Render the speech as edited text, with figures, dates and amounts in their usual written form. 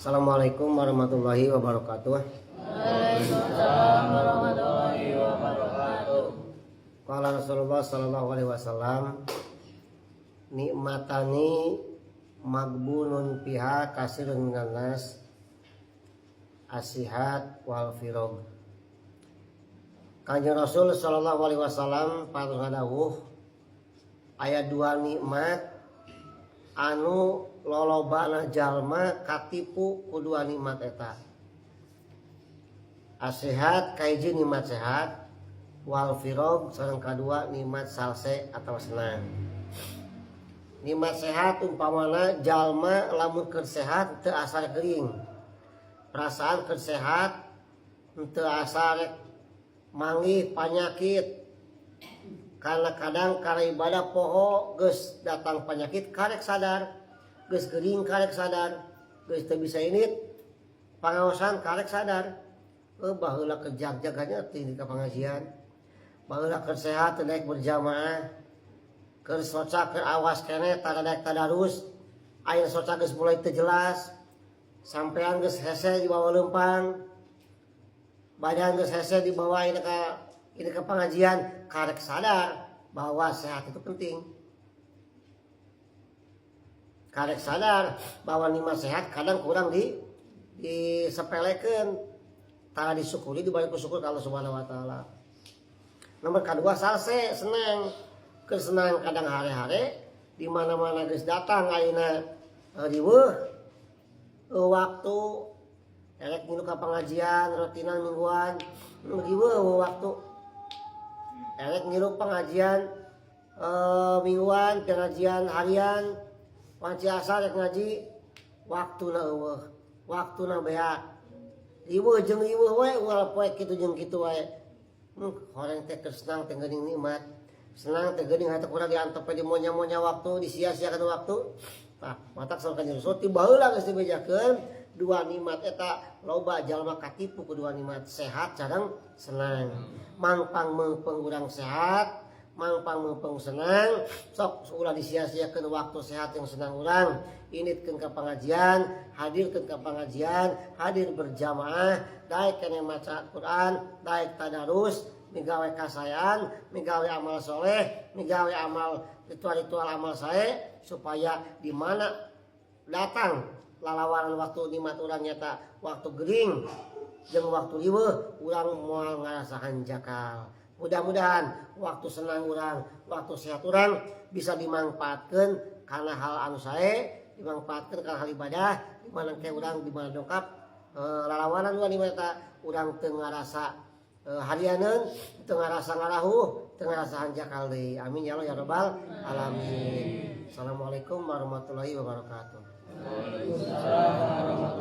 Assalamualaikum warahmatullahi wabarakatuh. Waalaikumsalam warahmatullahi wabarakatuh. Qala Rasulullah sallallahu alaihi wasallam, nikmatani magbunun piha kasirun minan nas, asihat wal firog. Kanjeng Rasul sallallahu alaihi wasallam patung ngadawuh aya dua nikmat anu lolobana jalma katipu ku dua nikmat eta. Asihat kahiji nikmat sehat, wal firog sareng kadua nikmat salse atau senang. Nikmat sehat umpamana jalma lamun keur sehat teu asa geuring. Perasaan keur sehat teu asa rek manggih panyakit. Karena kadang karena ibadah poho geus datang penyakit karek sadar, geus geuring karek sadar, geus teu bisa init pangaosan karek sadar. Baheula ke jag-jaganya teh di pengajian. Baheula keur sehat teu daek berjamaah. Keur soca keur awas keneh tara daek tadarus. Aya soca geus mulai teu jelas. Sampean geus hese di bawah leumpang. Badan geus hese di bawah ini ke pengajian, karek sadar bahwa sehat itu penting. Karek sadar bahwa nikmat sehat kadang kurang disepelekeun, tara disyukuri dibalik bersyukur kalau Subhanahu wa taala. Nomor kedua salse senang. Kesenang kadang hari-hari di mana-mana geus datang ayeuna riweuh waktu erek ngilu ka pengajian rutinan mingguan riweuh waktu erek ngilu pengajian mingguan, pengajian harian, wanci asar rek ngaji, waktuna eueuh, waktuna beak. Riweuh jeung riweuh we unggal poe kitu jeung kitu wae. Horeng teh keur senang teh geuning nikmat. Senang teh geuning hate kurang diantep di monya-monya waktu, disia-siakeun waktu. Tah, matak saur kanjeng Rasul ti baheula geus dibejakeun dua nikmat eta loba jalma katipu ku dua nikmat sehat sareng senang. Mangpang meupeng urang sehat, mangpang meupeng senang, sok ulah disia-siakeun waktu sehat yang senang urang. Initkeun ka pengajian, hadirkeun ka pengajian, hadir berjamaah, daek keneh maca Quran, daek tadarus, migawe kasayaan, migawe amal soleh, migawe amal ritual-ritual amal sae supaya di mana datang lalawanan waktu nikmat urang nyata waktu gering jeung waktu riweuh urang moal ngarasahan jakal. Mudah-mudahan waktu senang urang, waktu sehat urang bisa dimanfaatkeun kana hal anu sae, dimanfaatkeun kana hal ibadah, di mana ke urang di mana dongkap lalawanan dua nikmat eta urang teu ngarasa harianeun, teu ngarasa ngarahuh, teu ngarasa hanjakal deui. Amin ya Allah ya rabbal alamin. Assalamualaikum warahmatullahi wabarakatuh. Waalaikumsalam.